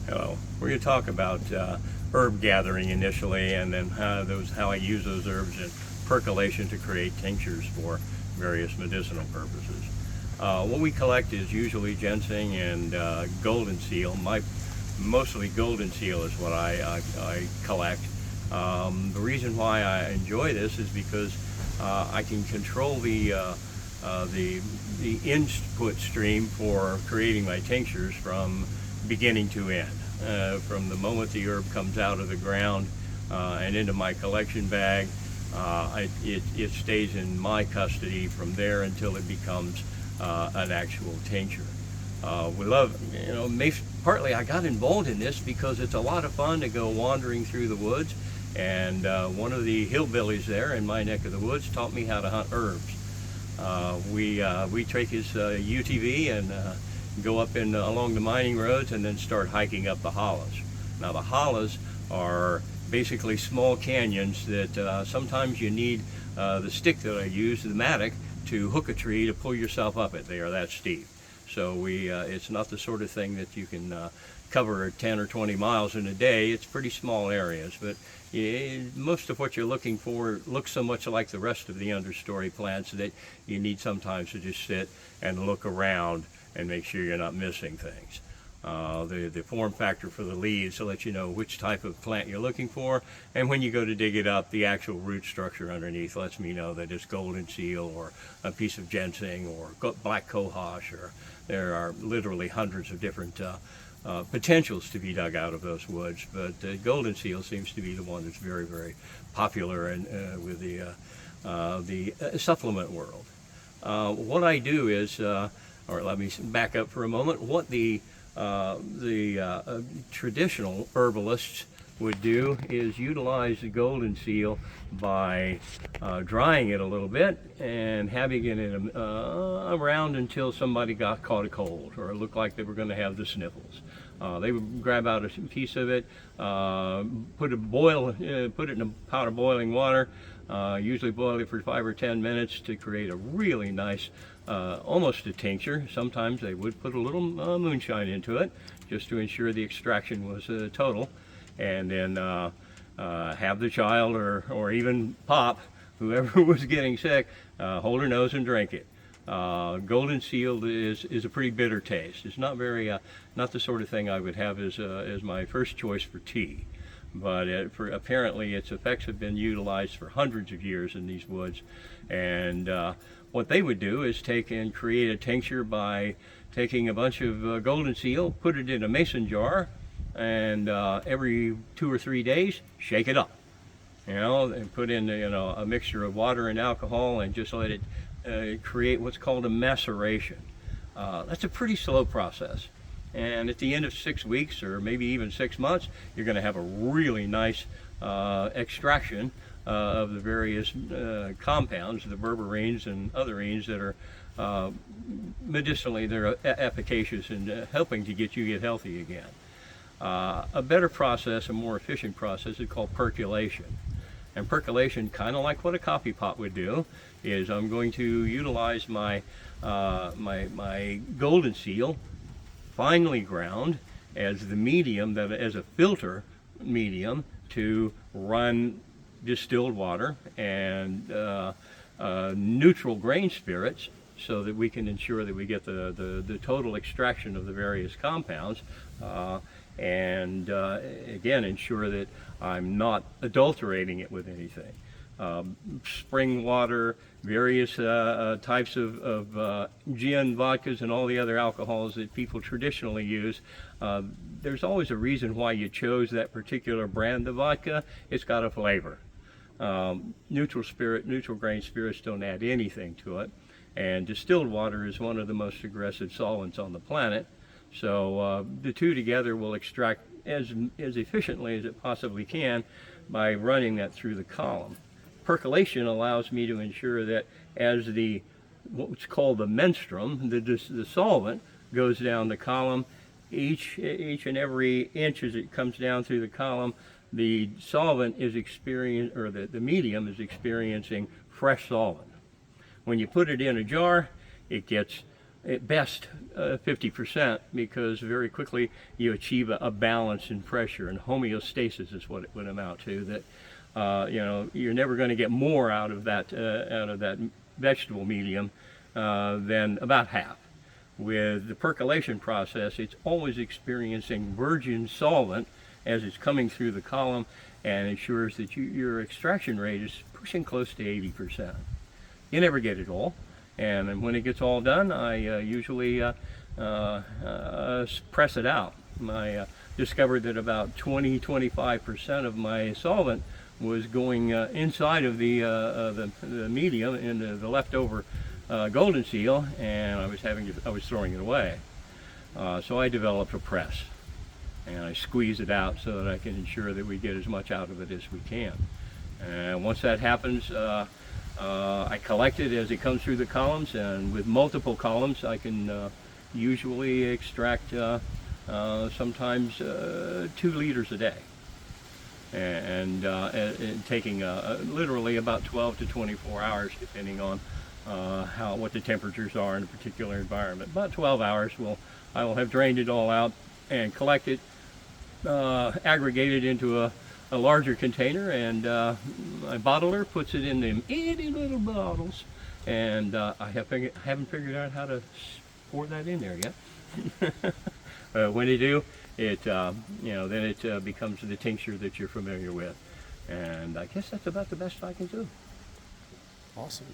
Hello. We're going to talk about herb gathering initially, and then how I use those herbs in percolation to create tinctures for various medicinal purposes. What we collect is usually ginseng and golden seal. Mostly golden seal is what I collect. The reason why I enjoy this is because I can control the input stream for creating my tinctures from beginning to end. From the moment the herb comes out of the ground and into my collection bag, it stays in my custody from there until it becomes an actual tincture. We love, partly I got involved in this because it's a lot of fun to go wandering through the woods, and one of the hillbillies there in my neck of the woods taught me how to hunt herbs. We take his UTV and go up along the mining roads and then start hiking up the hollows. Now the hollows are basically small canyons that sometimes you need the stick that I use, the mattock, to hook a tree to pull yourself up it. They are that steep. So it's not the sort of thing that you can cover 10 or 20 miles in a day. It's pretty small areas, but most of what you're looking for looks so much like the rest of the understory plants that you need sometimes to just sit and look around and make sure you're not missing things. The form factor for the leaves will let you know which type of plant you're looking for, and when you go to dig it up, the actual root structure underneath lets me know that it's golden seal or a piece of ginseng or black cohosh, or there are literally hundreds of different potentials to be dug out of those woods, but golden seal seems to be the one that's very, very popular with the supplement world. What I do is, or let me back up for a moment, what the traditional herbalists would do is utilize the golden seal by drying it a little bit and having it in around until somebody caught a cold or it looked like they were going to have the sniffles. They would grab out a piece of it, put it in a pot of boiling water, usually boil it for 5 or 10 minutes to create a really nice, almost a tincture. Sometimes they would put a little moonshine into it just to ensure the extraction was total, and then have the child or even Pop, whoever was getting sick, hold her nose and drink it. Golden seal is a pretty bitter taste. It's not the sort of thing I would have as my first choice for tea, but apparently its effects have been utilized for hundreds of years in these woods. And what they would do is take and create a tincture by taking a bunch of golden seal, put it in a mason jar, and every 2 or 3 days shake it up, and put in a mixture of water and alcohol, and just let it create what's called a maceration. That's a pretty slow process, and at the end of 6 weeks or maybe even 6 months, you're going to have a really nice extraction of the various compounds, the berberines and otherines that are medicinally, they're efficacious in helping to get healthy again. A better process, a more efficient process, is called percolation. And percolation, kind of like what a coffee pot would do, is I'm going to utilize my golden seal, finely ground, as the medium, as a filter medium to run distilled water and neutral grain spirits, so that we can ensure that we get the total extraction of the various compounds, and again ensure that I'm not adulterating it with anything. Spring water, various types of gin, vodkas, and all the other alcohols that people traditionally use. There's always a reason why you chose that particular brand of vodka. It's got a flavor. Neutral grain spirits don't add anything to it, and distilled water is one of the most aggressive solvents on the planet. So the two together will extract as efficiently as it possibly can by running that through the column. Percolation allows me to ensure that as what's called the menstruum, the solvent, goes down the column, each and every inch as it comes down through the column, the solvent is the medium is experiencing fresh solvent. When you put it in a jar, it gets at best 50%, because very quickly you achieve a balance in pressure, and homeostasis is what it would amount to. That you're never going to get more out of that vegetable medium than about half. With the percolation process, it's always experiencing virgin solvent as it's coming through the column, and ensures that your extraction rate is pushing close to 80%. You never get it all, and when it gets all done, I usually press it out. I discovered that about 20-25% of my solvent was going inside of the medium into the leftover golden seal, and I was throwing it away. So I developed a press, and I squeeze it out so that I can ensure that we get as much out of it as we can. And once that happens, I collect it as it comes through the columns, and with multiple columns I can usually extract sometimes 2 liters a day, and taking literally about 12 to 24 hours, depending on what the temperatures are in a particular environment. About 12 hours I will have drained it all out and collect it, aggregate it into a larger container, and my bottler puts it in them itty little bottles, and I haven't figured out how to pour that in there yet. When you do, it then it becomes the tincture that you're familiar with, and I guess that's about the best I can do. Awesome.